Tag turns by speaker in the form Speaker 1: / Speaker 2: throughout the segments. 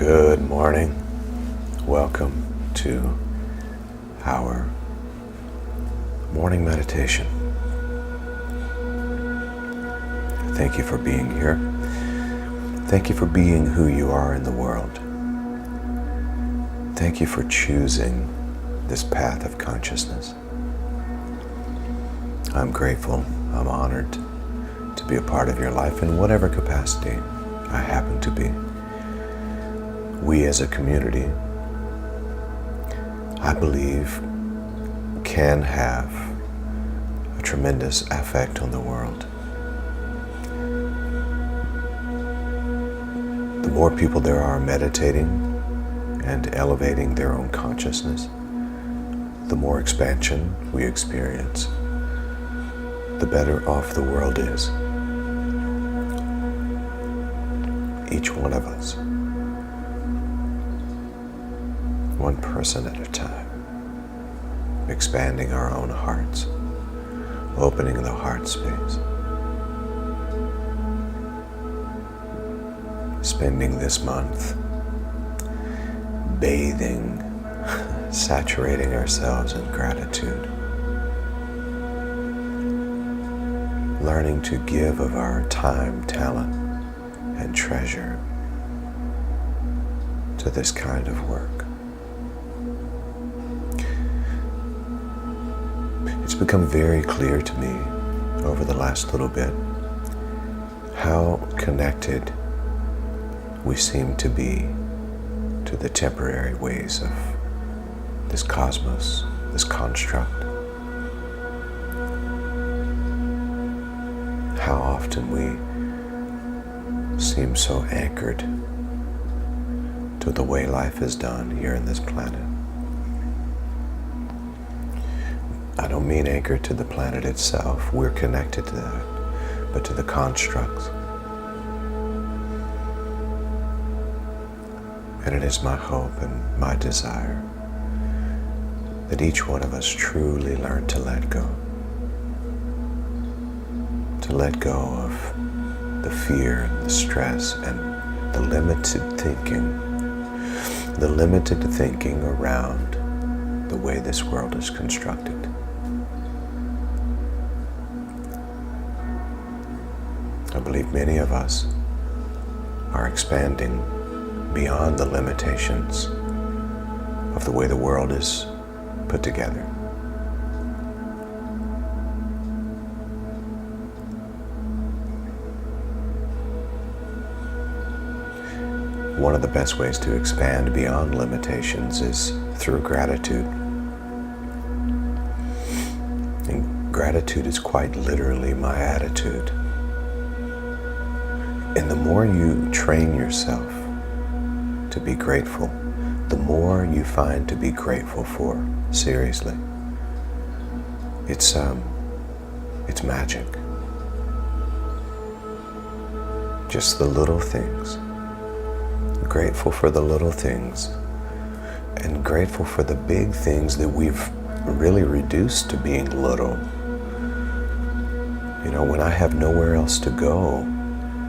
Speaker 1: Good morning. Welcome to our morning meditation. Thank you for being here. Thank you for being who you are in the world. Thank you for choosing this path of consciousness. I'm grateful, I'm honored to be a part of your life in whatever capacity I happen to be. We as a community, I believe, can have a tremendous effect on the world. The more people there are meditating and elevating their own consciousness, the more expansion we experience, the better off the world is. Each one of us, one person at a time, expanding our own hearts, opening the heart space, spending this month bathing, saturating ourselves in gratitude, learning to give of our time, talent, and treasure to this kind of work. It's become very clear to me over the last little bit how connected we seem to be to the temporary ways of this cosmos, this construct. How often we seem so anchored to the way life is done here in this planet. I don't mean anchored to the planet itself, we're connected to that, but to the constructs. And it is my hope and my desire that each one of us truly learn to let go. To let go of the fear and the stress and the limited thinking around the way this world is constructed. I believe many of us are expanding beyond the limitations of the way the world is put together. One of the best ways to expand beyond limitations is through gratitude. And gratitude is quite literally my attitude. And the more you train yourself to be grateful, the more you find to be grateful for, seriously. It's magic. Just the little things. Grateful for the little things and grateful for the big things that we've really reduced to being little. You know, when I have nowhere else to go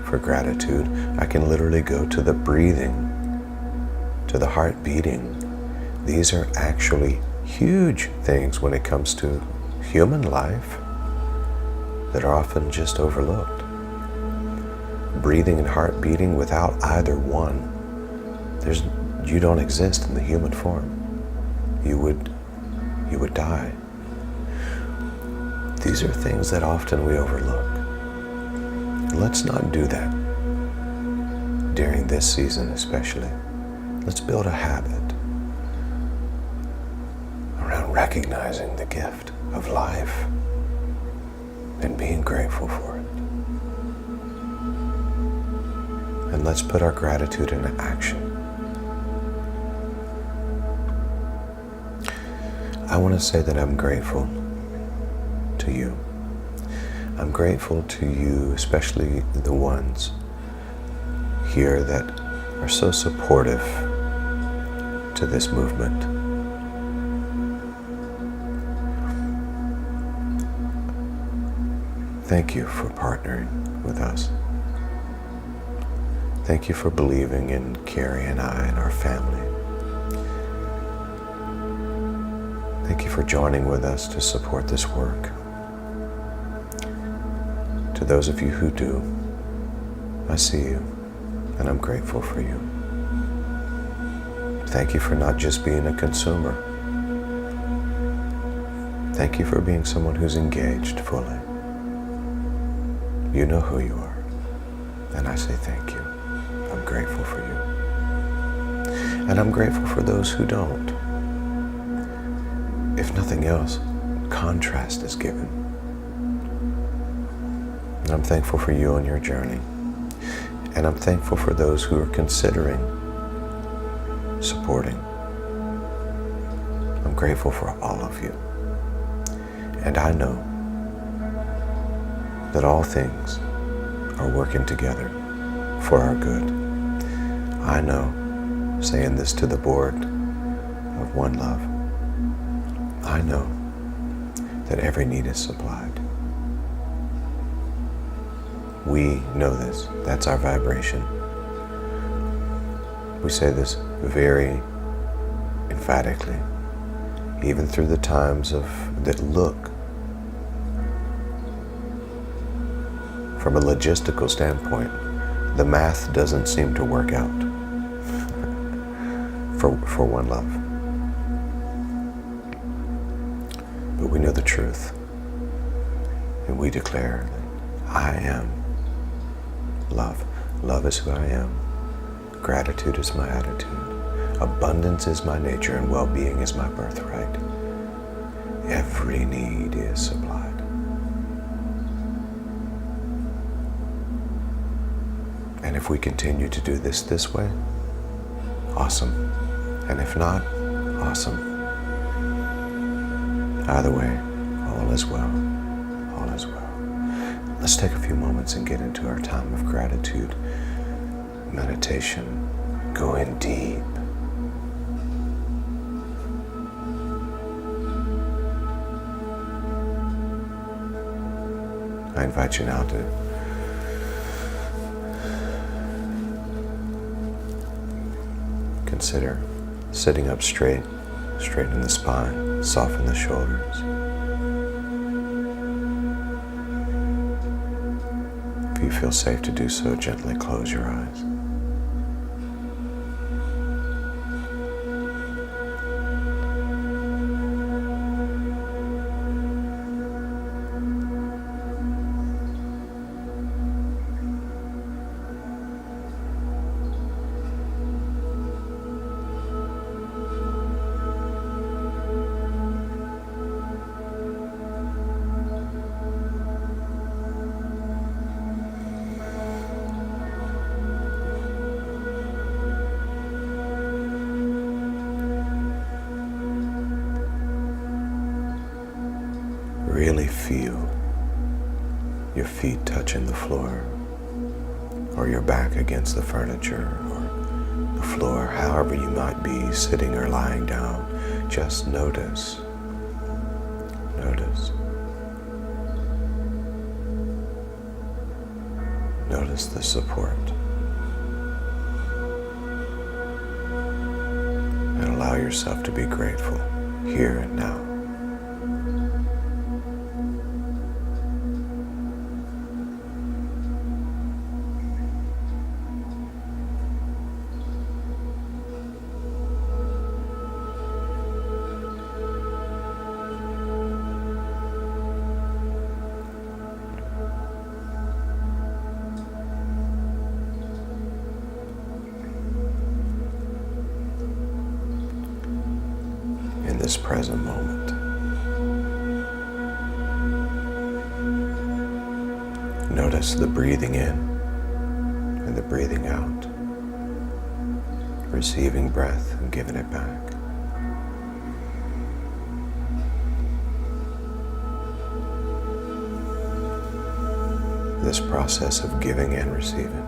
Speaker 1: for gratitude, I can literally go to the breathing, to the heart beating. These are actually huge things when it comes to human life that are often just overlooked. Breathing and heart beating, without either one, you don't exist in the human form. You would die. These are things that often we overlook. Let's not do that during this season especially. Let's build a habit around recognizing the gift of life and being grateful for it. And let's put our gratitude into action. I want to say that I'm grateful to you. I'm grateful to you, especially the ones here that are so supportive to this movement. Thank you for partnering with us. Thank you for believing in Carrie and I and our family. Thank you for joining with us to support this work. To those of you who do, I see you, and I'm grateful for you. Thank you for not just being a consumer. Thank you for being someone who's engaged fully. You know who you are, and I say thank you. I'm grateful for you. And I'm grateful for those who don't. If nothing else, contrast is given. And I'm thankful for you on your journey. And I'm thankful for those who are considering supporting. I'm grateful for all of you. And I know that all things are working together for our good. I know, saying this to the board of One Love, I know that every need is supplied. We know this. That's our vibration. We say this very emphatically, even through the times that look, from a logistical standpoint, the math doesn't seem to work out for One Love. But we know the truth, and we declare that I am love. Love is who I am. Gratitude is my attitude. Abundance is my nature, and well-being is my birthright. Every need is supplied. And if we continue to do this way, awesome. And if not, awesome. Either way, all is well. All is well. Let's take a few moments and get into our time of gratitude, meditation, going deep. I invite you now to consider sitting up straight, straighten the spine, soften the shoulders. If you feel safe to do so, gently close your eyes. Really feel your feet touching the floor, or your back against the furniture, or the floor, however you might be sitting or lying down. Just notice. Notice. Notice the support. And allow yourself to be grateful here and now. This present moment. Notice the breathing in and the breathing out, receiving breath and giving it back. This process of giving and receiving.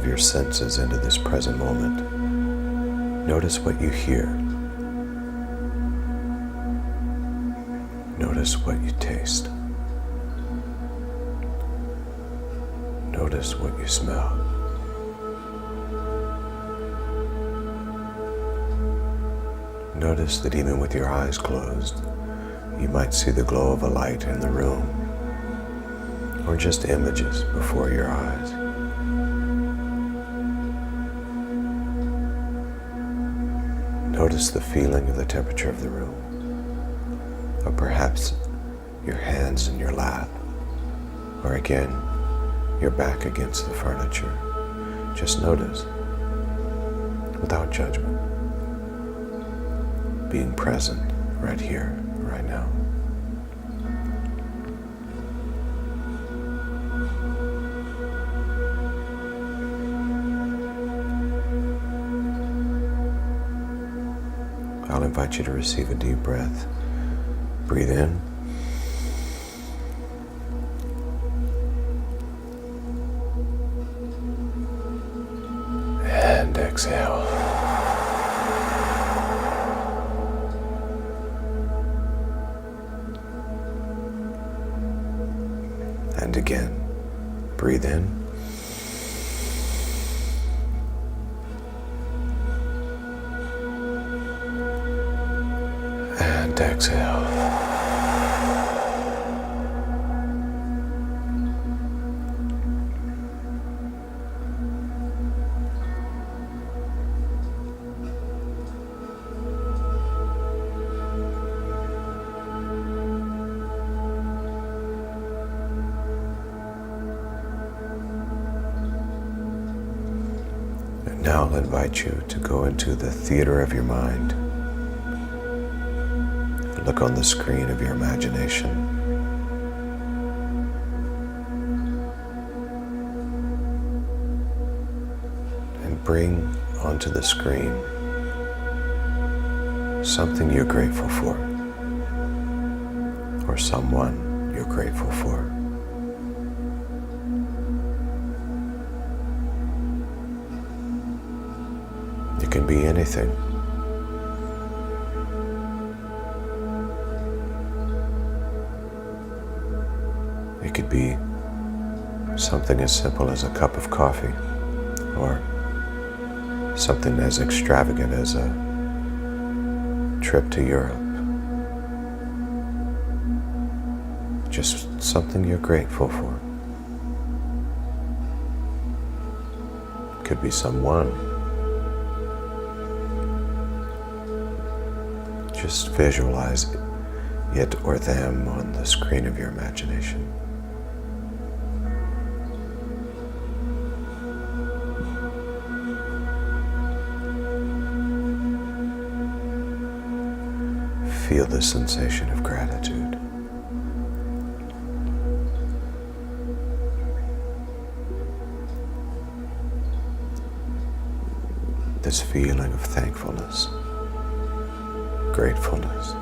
Speaker 1: of your senses into this present moment. Notice what you hear. Notice what you taste. Notice what you smell. Notice that even with your eyes closed, you might see the glow of a light in the room, or just images before your eyes. Notice the feeling of the temperature of the room, or perhaps your hands in your lap, or again, your back against the furniture. Just notice, without judgment, being present right here, right now. I'll invite you to receive a deep breath. Breathe in. And exhale. And again, breathe in. And exhale. Now I'll invite you to go into the theater of your mind. Look on the screen of your imagination. And bring onto the screen something you're grateful for, or someone you're grateful for. It can be anything. It could be something as simple as a cup of coffee, or something as extravagant as a trip to Europe. Just something you're grateful for. It could be someone. Just visualize it or them on the screen of your imagination. Feel the sensation of gratitude. This feeling of thankfulness, gratefulness.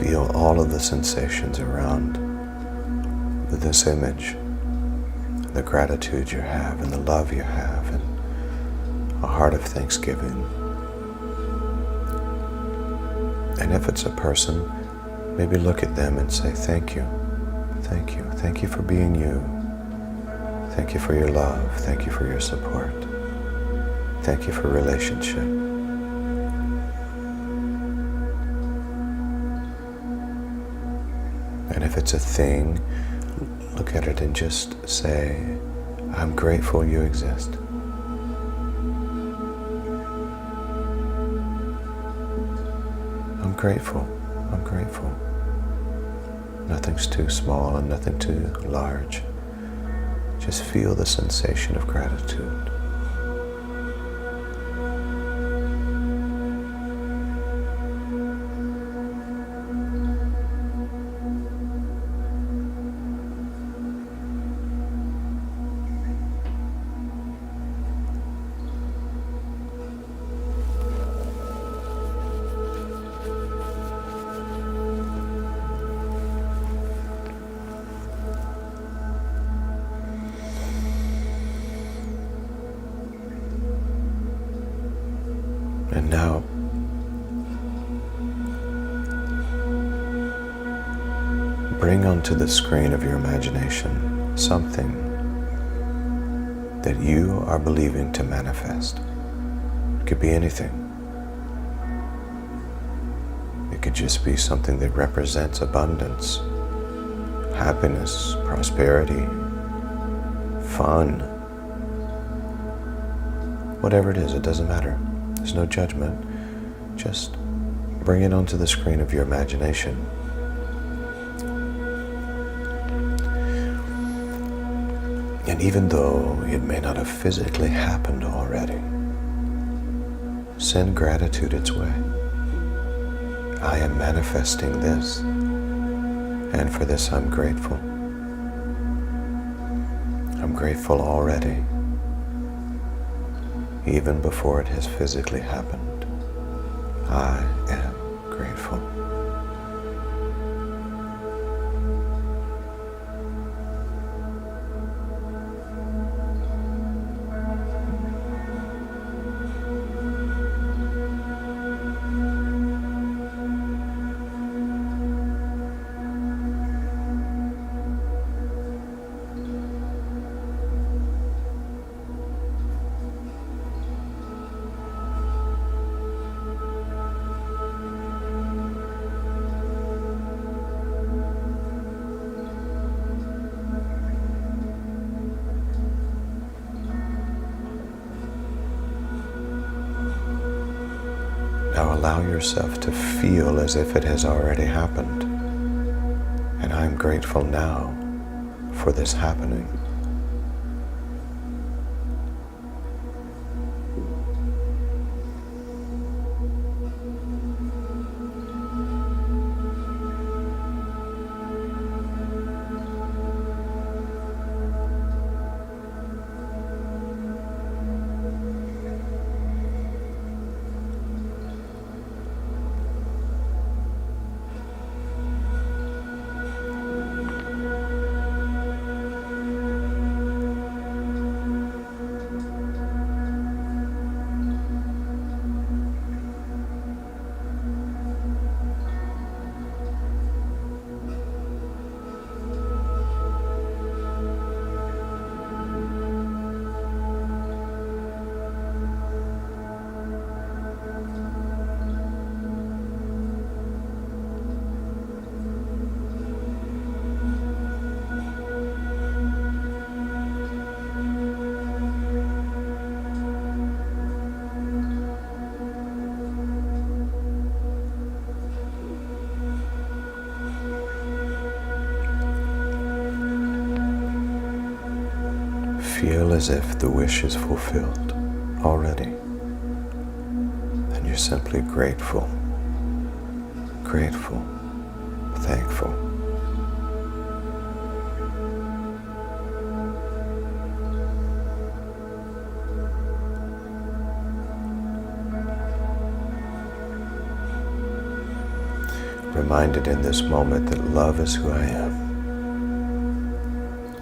Speaker 1: Feel all of the sensations around this image, the gratitude you have and the love you have and a heart of thanksgiving. And if it's a person, maybe look at them and say, thank you for being you. Thank you for your love. Thank you for your support. Thank you for relationship. And if it's a thing, look at it and just say, I'm grateful you exist. I'm grateful. I'm grateful. Nothing's too small and nothing too large. Just feel the sensation of gratitude. And now, bring onto the screen of your imagination something that you are believing to manifest. It could be anything. It could just be something that represents abundance, happiness, prosperity, fun. Whatever it is, it doesn't matter. There's no judgment. Just bring it onto the screen of your imagination. And even though it may not have physically happened already, send gratitude its way. I am manifesting this, and for this I'm grateful. I'm grateful already, even before it has physically happened. I am grateful. Now allow yourself to feel as if it has already happened. And I'm grateful now for this happening. Feel as if the wish is fulfilled already, and you're simply grateful, grateful, thankful. Reminded in this moment that love is who I am.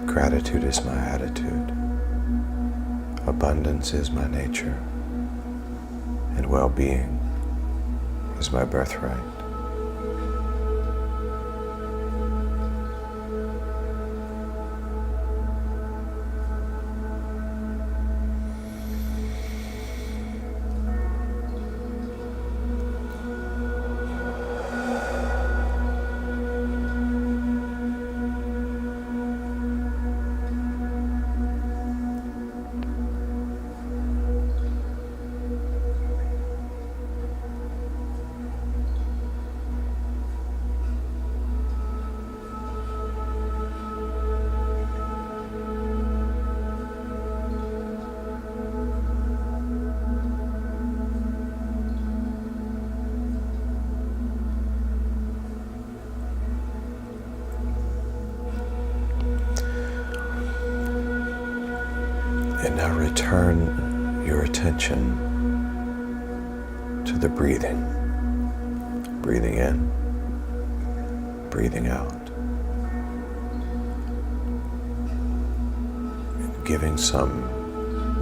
Speaker 1: Gratitude is my attitude. Abundance is my nature. And well-being is my birthright. And now return your attention to the breathing. Breathing in, breathing out. And giving some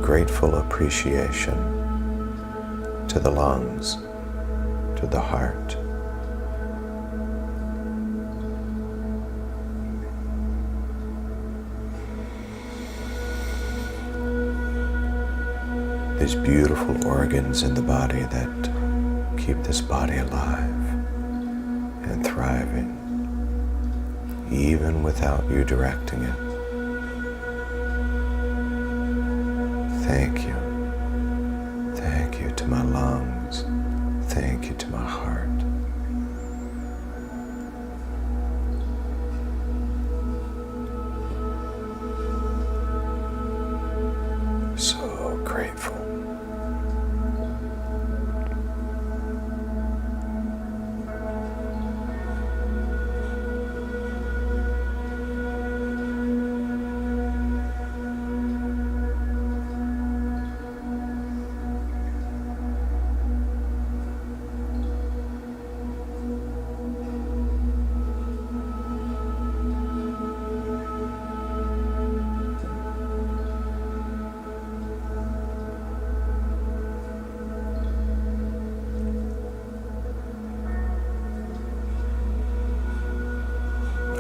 Speaker 1: grateful appreciation to the lungs, to the heart. These beautiful organs in the body that keep this body alive and thriving, even without you directing it. Thank you. Thank you to my lungs. Thank you to my heart. So grateful.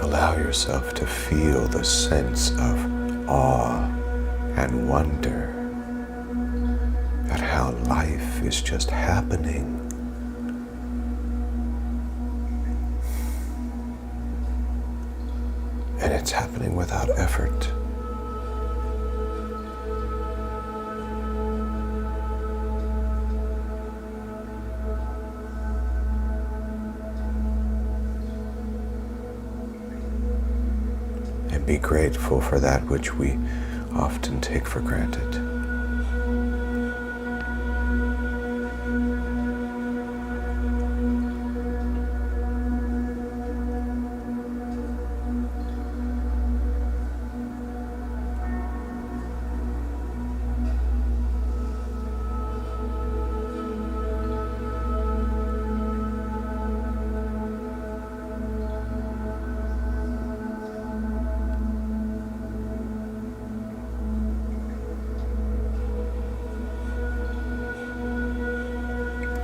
Speaker 1: Allow yourself to feel the sense of awe and wonder at how life is just happening. And it's happening without effort. Be grateful for that which we often take for granted.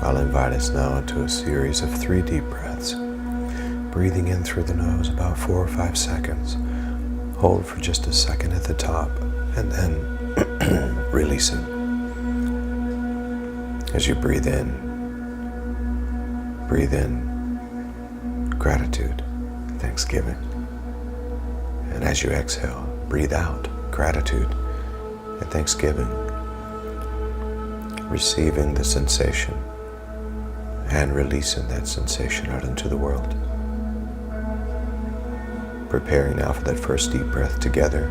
Speaker 1: I'll invite us now into a series of 3 deep breaths. Breathing in through the nose about 4 or 5 seconds. Hold for just a second at the top and then releasing. As you breathe in gratitude, thanksgiving. And as you exhale, breathe out gratitude and thanksgiving. Receiving the sensation and releasing that sensation out into the world. Preparing now for that first deep breath together.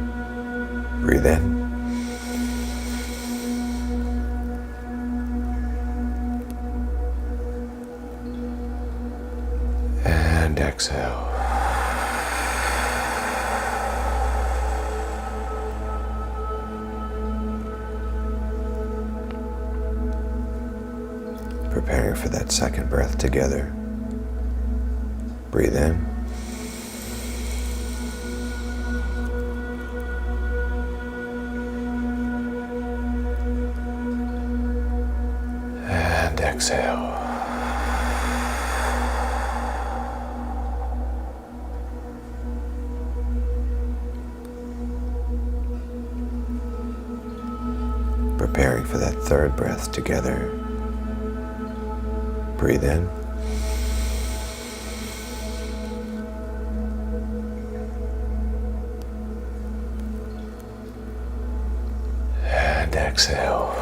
Speaker 1: Breathe in. And exhale. Preparing for that second breath together. Breathe in. And exhale. Preparing for that third breath together. Breathe in. And exhale.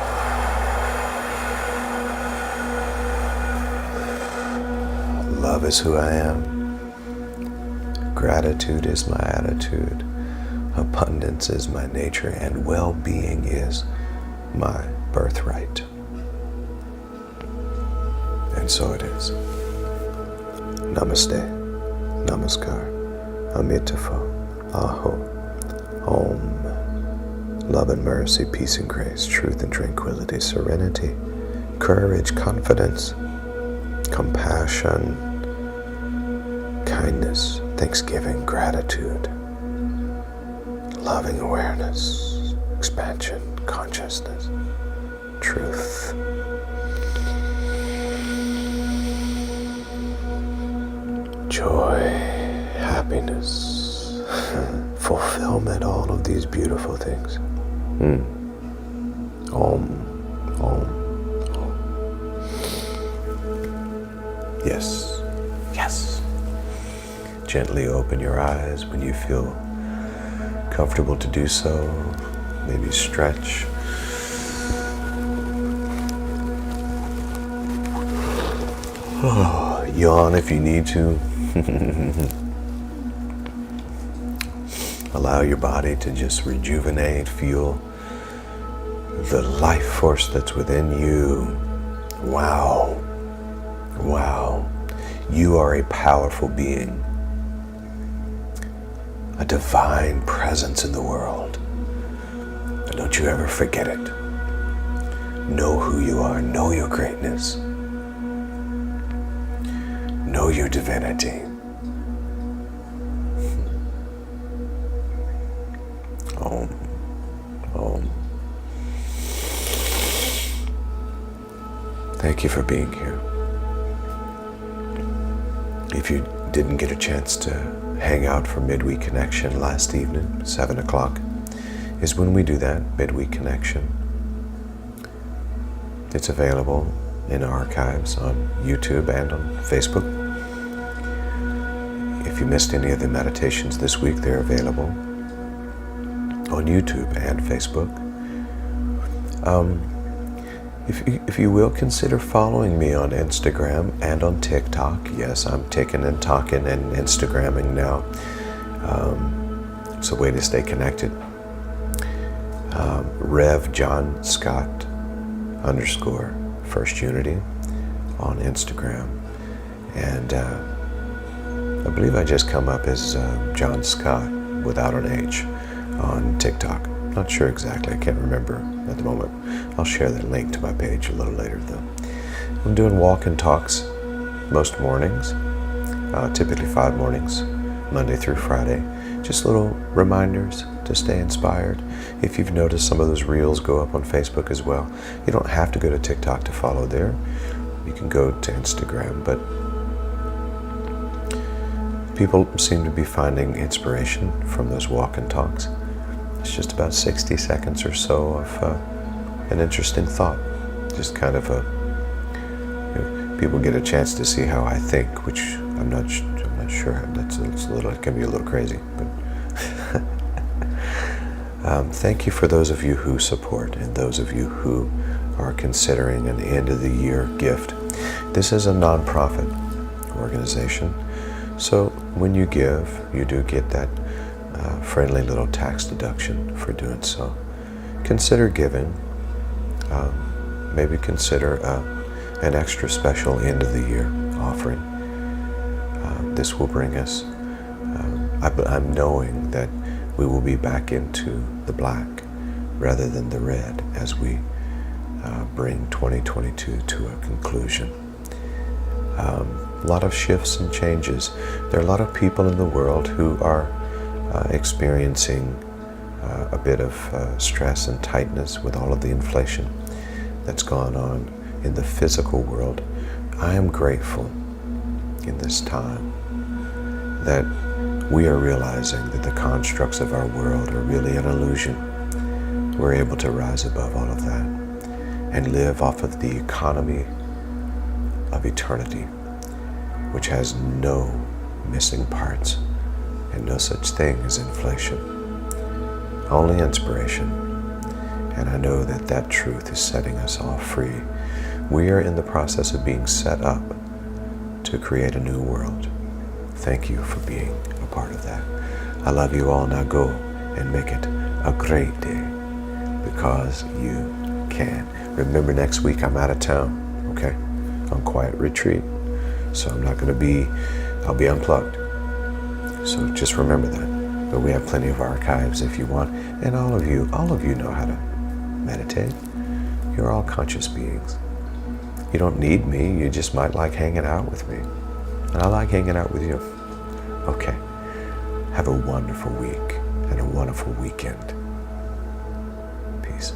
Speaker 1: Love is who I am. Gratitude is my attitude. Abundance is my nature, and well-being is my birthright. And so it is. Namaste, Namaskar, Amitabha, Aho, Om, love and mercy, peace and grace, truth and tranquility, serenity, courage, confidence, compassion, kindness, thanksgiving, gratitude, loving awareness, expansion, consciousness, truth, joy, happiness, fulfillment, all of these beautiful things. Om, Om, Om. Yes, yes. Gently open your eyes when you feel comfortable to do so. Maybe stretch. Yawn if you need to. Allow your body to just rejuvenate. Feel the life force that's within you. Wow. Wow. You are a powerful being. A divine presence in the world. And don't you ever forget it. Know who you are. Know your greatness. Know your divinity. Om. Om. Thank you for being here. If you didn't get a chance to hang out for Midweek Connection last evening, 7 o'clock, is when we do that, Midweek Connection. It's available in archives on YouTube and on Facebook. If you missed any of the meditations this week, they're available on YouTube and Facebook. If you will, consider following me on Instagram and on TikTok. Yes, I'm ticking and talking and Instagramming now. It's a way to stay connected. Rev John Scott _ First Unity on Instagram. And I believe I just come up as John Scott without an H on TikTok. Not sure exactly, I can't remember at the moment. I'll share that link to my page a little later though. I'm doing walk and talks most mornings, typically 5 mornings, Monday through Friday. Just little reminders to stay inspired. If you've noticed, some of those reels go up on Facebook as well. You don't have to go to TikTok to follow there. You can go to Instagram, but people seem to be finding inspiration from those walk and talks. It's just about 60 seconds or so of an interesting thought. Just kind of people get a chance to see how I think, which I'm not sure. It can be a little crazy, but thank you for those of you who support and those of you who are considering an end of the year gift. This is a nonprofit organization, so when you give, you do get that friendly little tax deduction for doing so. Consider giving. Maybe consider an extra special end of the year offering. This will bring us, I'm knowing that we will be back into the black rather than the red as we bring 2022 to a conclusion. A lot of shifts and changes. There are a lot of people in the world who are experiencing a bit of stress and tightness with all of the inflation that's gone on in the physical world. I am grateful in this time that we are realizing that the constructs of our world are really an illusion. We're able to rise above all of that and live off of the economy of eternity, which has no missing parts and no such thing as inflation, only inspiration. And I know that that truth is setting us all free. We are in the process of being set up to create a new world. Thank you for being a part of that. I love you all. Now go and make it a great day, because you can. Remember, next week I'm out of town, okay? On quiet retreat. So I'm not going to be, I'll be unplugged. So just remember that. But we have plenty of archives if you want. And all of you know how to meditate. You're all conscious beings. You don't need me, you just might like hanging out with me. And I like hanging out with you. Okay. Have a wonderful week and a wonderful weekend. Peace.